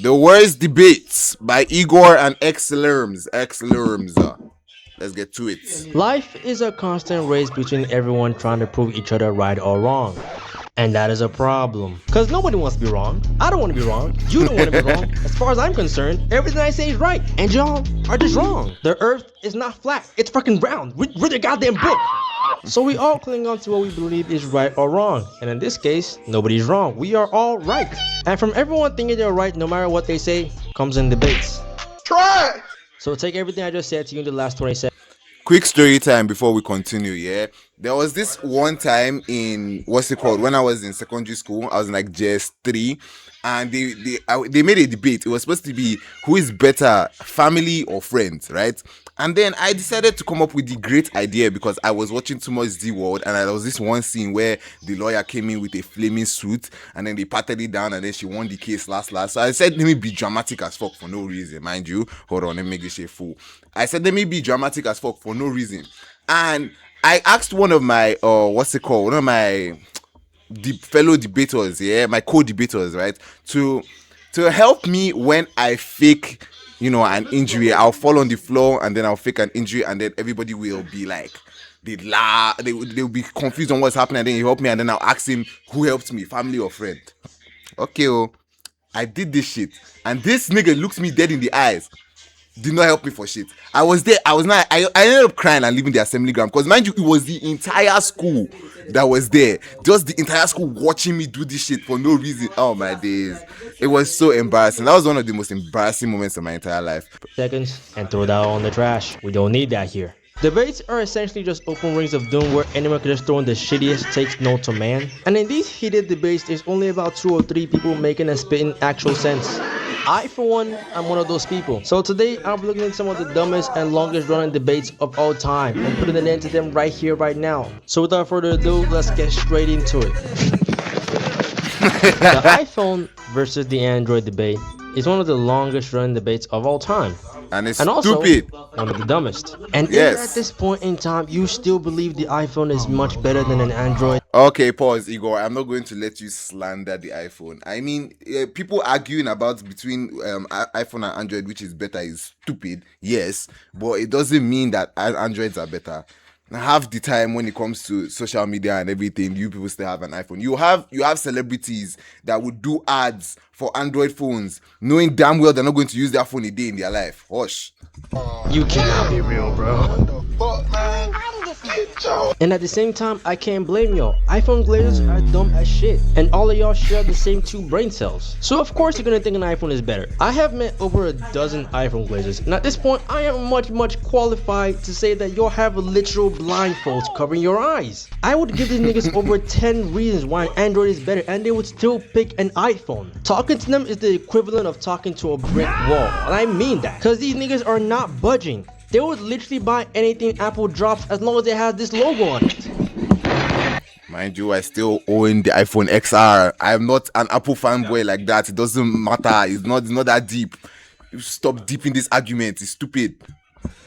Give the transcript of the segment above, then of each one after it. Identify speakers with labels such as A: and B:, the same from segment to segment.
A: The worst debates by Igor and X-Lerms. X-Lerms. Let's get to it.
B: Life is a constant race between everyone trying to prove each other right or wrong. And that is a problem. Because nobody wants to be wrong. I don't want to be wrong. You don't want to be wrong. As far as I'm concerned, everything I say is right. And y'all are just wrong. The earth is not flat. It's fucking round. Read the goddamn book. So we all cling on to what we believe is right or wrong. And in this case, nobody's wrong. We are all right. And from everyone thinking they're right no matter what they say, comes in debates.
C: Try.
B: So take everything I just said to you in the last 20 seconds.
A: Quick story time before we continue. Yeah, there was this one time in what's it called when I was in secondary school. I was in like JS3, and they made a debate. It was supposed to be who is better, family or friends, right? And then I decided to come up with the great idea because I was watching too much Z World, and there was this one scene where the lawyer came in with a flaming suit, and then they patted it down, and then she won the case last. So I said, let me be dramatic as fuck for no reason, mind you. Hold on, let me make this shit full. I said, let me be dramatic as fuck for no reason, and I asked one of my what's it called? One of my fellow debaters, yeah, my co-debaters, right, to help me when I fake, an injury. I'll fall on the floor and then I'll fake an injury, and then everybody will be like, they'll be confused on what's happening, and then he help me, and then I'll ask him who helped me, family or friend. Okay, I did this shit, and this nigga looks me dead in the eyes. Did not help me for shit. I was there. I ended up crying and leaving the assembly ground because, mind you, it was the entire school that was there. Just the entire school watching me do this shit for no reason. Oh my days. It was so embarrassing. That was one of the most embarrassing moments of my entire life.
B: Seconds and throw that all in the trash. We don't need that here. Debates are essentially just open rings of doom where anyone can just throw in the shittiest takes known to man. And in these heated debates, there's only about 2 or 3 people making and spitting actual sense. I, for one, am one of those people. So today, I'll be looking at some of the dumbest and longest running debates of all time and putting an end to them right here, right now. So without further ado, let's get straight into it. The iPhone versus the Android debate is one of the longest running debates of all time.
A: And it's
B: also
A: stupid.
B: one of the dumbest. And
A: Yes.
B: if at this point in time you still believe the iPhone is much better than an Android,
A: Okay, pause, Igor. I'm not going to let you slander the iPhone. I mean, people arguing about between iPhone and Android, which is better, is stupid. Yes, but it doesn't mean that Androids are better. Half the time when it comes to social media and everything, you people still have an iPhone. You have celebrities that would do ads for Android phones, knowing damn well they're not going to use their phone a day in their life. Hush.
B: you cannot be real, bro.
C: Fuck, man. Get your
B: And at the same time, I can't blame y'all. iPhone glazers are dumb as shit. And all of y'all share the same 2 brain cells. So of course you're gonna think an iPhone is better. I have met over a dozen iPhone glazers. And at this point, I am much qualified to say that y'all have literal blindfolds covering your eyes. I would give these niggas over 10 reasons why an Android is better, and they would still pick an iPhone. Talking to them is the equivalent of talking to a brick wall. And I mean that. Cause these niggas are not budging. They would literally buy anything Apple drops as long as it has this logo on it.
A: Mind you, I still own the iPhone XR. I'm not an Apple fanboy like that. It doesn't matter. It's not that deep. You stop deep in this argument. It's stupid.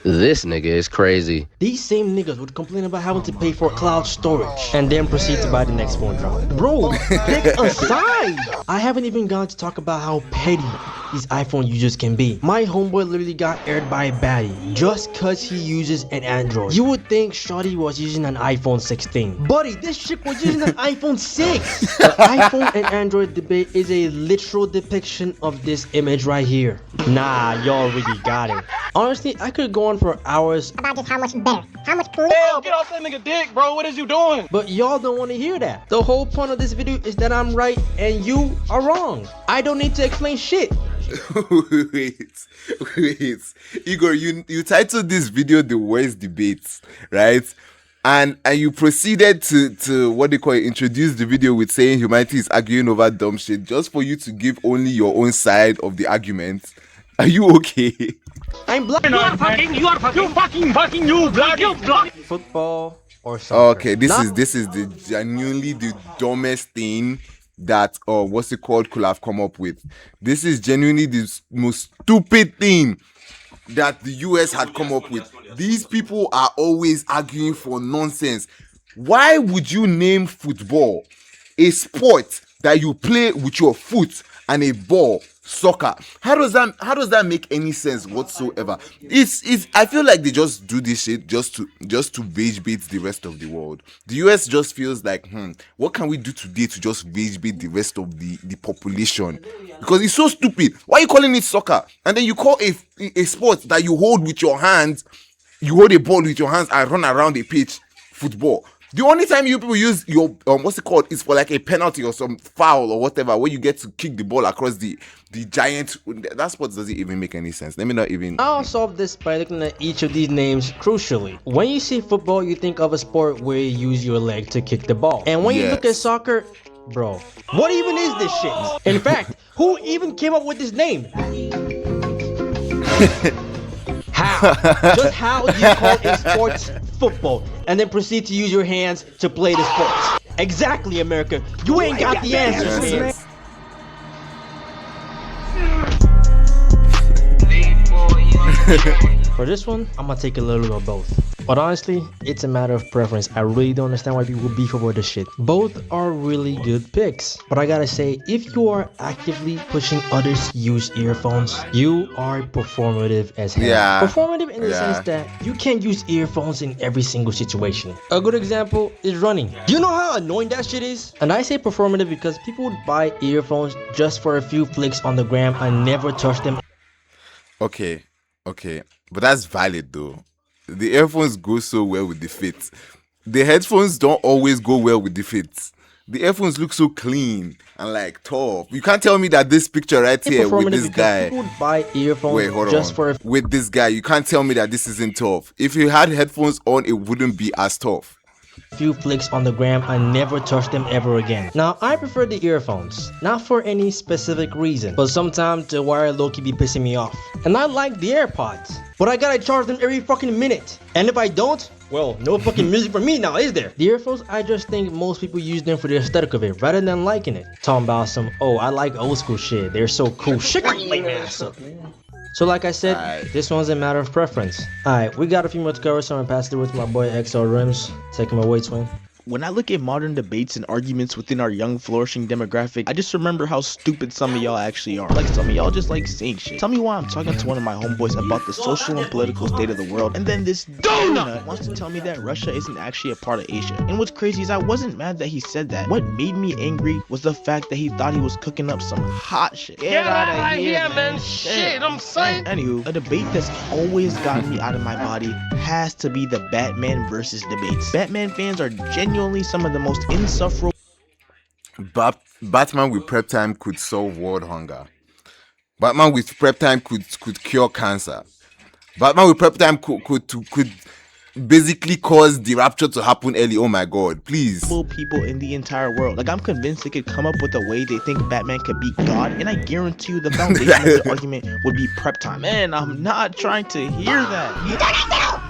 D: This nigga is crazy.
B: These same niggas would complain about having to pay for cloud storage and then proceed to buy the next phone drop. Bro, pick a side! I haven't even gone to talk about how petty these iPhone users can be. My homeboy literally got aired by a baddie just cause he uses an Android. You would think Shawty was using an iPhone 16. Buddy, this chick was using an iPhone 6! The iPhone and Android debate is a literal depiction of this image right here. Nah, y'all really got it. Honestly, I could go on for hours
E: about just how much better, how much cooler.
F: Hell, get off that nigga dick, bro. What is you doing?
B: but y'all don't want to hear that. The whole point of this video is that I'm right and you are wrong. I don't need to explain shit.
A: wait. Igor, you titled this video "The Worst Debates," right? And you proceeded to what they call it, introduce the video with saying humanity is arguing over dumb shit just for you to give only your own side of the argument. Are you okay?
B: I'm black.
F: You are fucking, you black.
B: Football or soccer.
A: Okay, this is the genuinely the dumbest thing that what's it called could have come up with. This is genuinely the most stupid thing that the US had come up with. These people are always arguing for nonsense. Why would you name football a sport that you play with your foot and a ball soccer. How does that make any sense whatsoever? It's I feel like they just do this shit just to rage bait the rest of the world. The US just feels like, what can we do today to just rage bait the rest of the population? Because it's so stupid. Why are you calling it soccer? And then you call a sport that you hold with your hands, you hold a ball with your hands and run around a pitch, football. The only time you people use your what's it called is for like a penalty or some foul or whatever, where you get to kick the ball across the giant. That sport doesn't even make any sense. Let me not even.
B: I'll solve this by looking at each of these names crucially. When you see football, you think of a sport where you use your leg to kick the ball. And when you look at soccer, bro, what even is this shit? In fact, who even came up with this name? How? Just how do you call a sports football and then proceed to use your hands to play the sports? Exactly, America. You ain't got the answers, man. For this one, I'm gonna take a little of both. But honestly, it's a matter of preference. I really don't understand why people beef over this shit. Both are really good picks. But I gotta say, if you are actively pushing others to use earphones, you are performative as hell.
A: Yeah.
B: Performative in the sense that you can't use earphones in every single situation. A good example is running. Do you know how annoying that shit is? And I say performative because people would buy earphones just for a few flicks on the gram and never touch them.
A: Okay, but that's valid though. The earphones go so well with the fit. The headphones don't always go well with the fit. The earphones look so clean and like tough. You can't tell me that this picture right here with this guy.
B: People would buy earphones
A: Wait, hold
B: just
A: on.
B: for a
A: With this guy, you can't tell me that this isn't tough. If you had headphones on, it wouldn't be as tough.
B: few flicks on the gram and never touch them ever again. Now, I prefer the earphones, not for any specific reason, but sometimes the wire low-key be pissing me off. And I like the AirPods, but I gotta charge them every fucking minute. And if I don't, well, no fucking music for me now, is there? The earphones, I just think most people use them for the aesthetic of it, rather than liking it. Talking about some, oh, I like old school shit, they're so cool. Shut your lame ass up. So like I said, this one's a matter of preference. Alright, we got a few more to cover, so I'm gonna pass it over to my boy XL Rims. Take him away, twin.
G: When I look at modern debates and arguments within our young flourishing demographic, I just remember how stupid some of y'all actually are. Like, some of y'all just like saying shit. Tell me why I'm talking to one of my homeboys about the social and political state of the world, and then this donut wants to tell me that Russia isn't actually a part of Asia. And what's crazy is I wasn't mad that he said that. What made me angry was the fact that he thought he was cooking up some hot shit.
F: Get out of here, man. Shit, I'm saying.
G: Anywho, a debate that's always gotten me out of my body has to be the Batman versus debates. Batman fans are genuinely some of the most insufferable.
A: Batman with prep time could solve world hunger. Batman with prep time could cure cancer. Batman with prep time could basically cause the rapture to happen early. Oh my god, please.
G: People in the entire world. Like, I'm convinced they could come up with a way they think Batman could beat God, and I guarantee you the foundation of the argument would be prep time. Man, I'm not trying to hear that.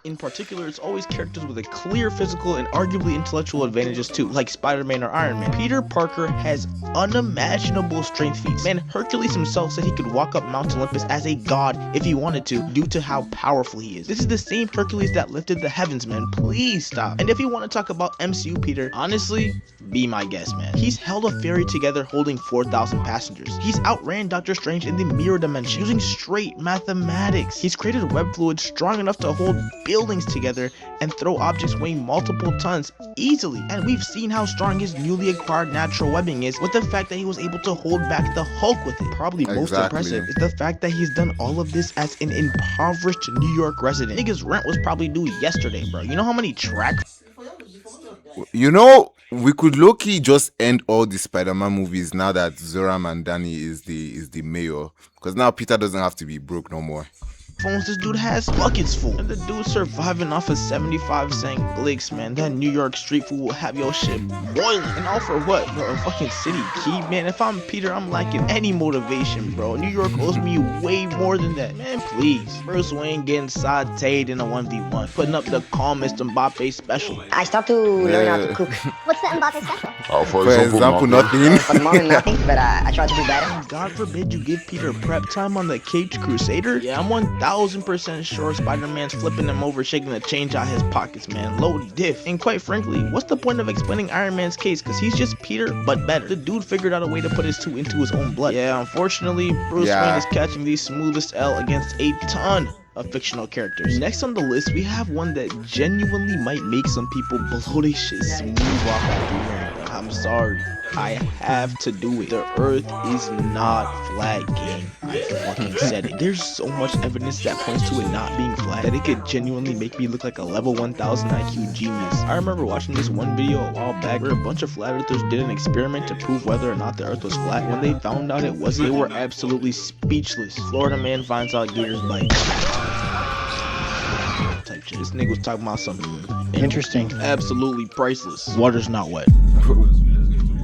G: In particular, it's always characters with a clear physical and arguably intellectual advantages too, like Spider-Man or Iron Man. Peter Parker has unimaginable strength feats. Man, Hercules himself said he could walk up Mount Olympus as a god if he wanted to, due to how powerful he is. This is the same Hercules that lifted the heavens, man. Please stop. And if you want to talk about MCU Peter, honestly, be my guest, man. He's held a ferry together holding 4,000 passengers. He's outran Doctor Strange in the mirror dimension using straight mathematics. He's created web fluid strong enough to hold buildings together and throw objects weighing multiple tons easily. And we've seen how strong his newly acquired natural webbing is, with the fact that he was able to hold back the Hulk with it. Probably most impressive is the fact that he's done all of this as an impoverished New York resident. Nigga's rent was probably due yesterday, bro. You know how many tracks?
A: You know, we could low-key just end all the Spider-Man movies now that Zoram and Danny is the mayor, because now Peter doesn't have to be broke no more.
G: Phones this dude has buckets full, and the dude surviving off of 75-cent Glicks, man. That New York street food will have your shit boiling. And all for what, bro? A fucking city key, man. If I'm Peter, I'm lacking any motivation, bro. New York owes me way more than that, man. Please. Bruce Wayne getting sauteed in a 1v1, putting up the calmest Mbappe special.
E: I stopped to learn how to cook. What's the Mbappe special?
A: For example, nothing.
E: For the moment, nothing, but I try to do better.
G: God forbid you give Peter prep time on the Caped Crusader. Yeah, I'm 1000 1000% sure Spider-Man's flipping him over, shaking the change out his pockets, man. Low diff. And quite frankly, what's the point of explaining Iron Man's case? Cause he's just Peter, but better. The dude figured out a way to put his two into his own blood. Yeah, unfortunately, Bruce Wayne is catching the smoothest L against a ton of fictional characters. Next on the list, we have one that genuinely might make some people blow their shit smooth off after hearing it. I'm sorry, I have to do it. The earth is not flat, gang. I fucking said it. There's so much evidence that points to it not being flat that it could genuinely make me look like a level 1000 IQ genius. I remember watching this one video a while back where a bunch of flat earthers did an experiment to prove whether or not the earth was flat. When they found out it wasn't, they were absolutely speechless. Florida man finds out gators bite. Type shit. This nigga was talking about something interesting, absolutely priceless. Water's not wet.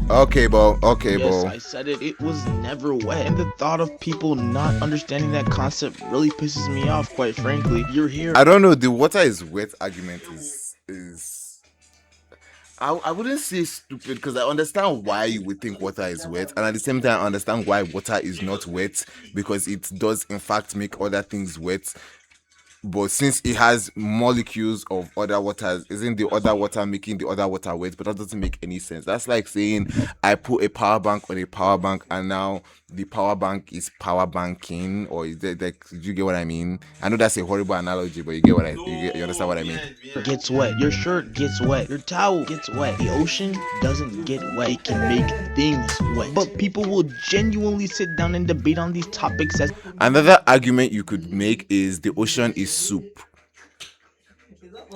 A: Okay, bro.
G: Yes, I said it. It was never wet. And the thought of people not understanding that concept really pisses me off, quite frankly. You're here.
A: I don't know. The water is wet argument is I wouldn't say stupid, because I understand why you would think water is wet, and at the same time I understand why water is not wet, because it does in fact make other things wet. But since it has molecules of other waters, isn't the other water making the other water wet? But that doesn't make any sense. That's like saying I put a power bank on a power bank and now the power bank is power banking, or is that, like, do you get what I mean? I know that's a horrible analogy, but you get what you understand what I mean?
G: Gets wet. Your shirt gets wet. Your towel gets wet. The ocean doesn't get wet. It can make things wet. But people will genuinely sit down and debate on these topics as
A: another argument you could make is the ocean is soup.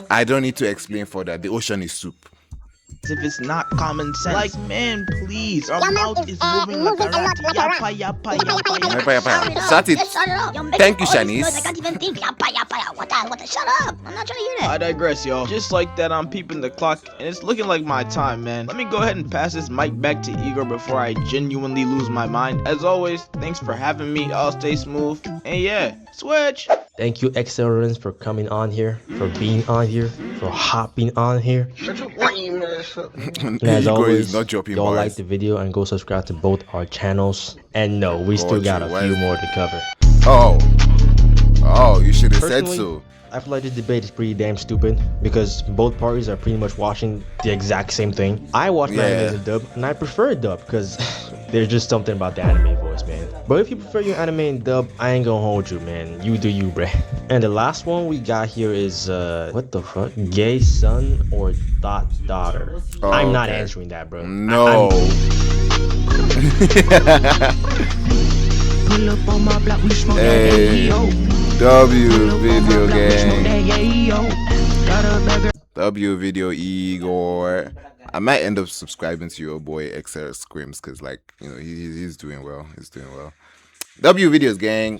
A: I don't need to explain further. The ocean is soup.
G: if it's not common sense. Like, man, please. Our mouth is moving like a rat. Yappa, yappa, yappa, yappa.
A: Shut it. Thank you, Shanice.
E: I can't even think. Yappa, yappa. What the? Shut up. I'm not trying to hear that.
G: I digress, y'all. Just like that, I'm peeping the clock, and it's looking like my time, man. Let me go ahead and pass this mic back to Igor before I genuinely lose my mind. As always, thanks for having me. Y'all stay smooth. And yeah, switch.
B: Thank you, Excellence, for coming on here, for being on here, for hopping on here. And as always, y'all like the video and go subscribe to both our channels. And no, we still got a few more to cover.
A: Oh, you should have said so.
B: I feel like this debate is pretty damn stupid because both parties are pretty much watching the exact same thing. I watch my anime in dub, and I prefer dub because there's just something about the anime voice, man. But if you prefer your anime in dub, I ain't gonna hold you, man. You do you, bruh. And the last one we got here is, what the fuck? Gay son or daughter?
A: Oh,
B: I'm not answering that, bro.
A: No.
H: Pull up on my block, we smoke that
A: Hey, W video gang. W video Igor. I might end up subscribing to your boy XR Scrims because, like, you know, he's doing well. He's doing well. W videos gang.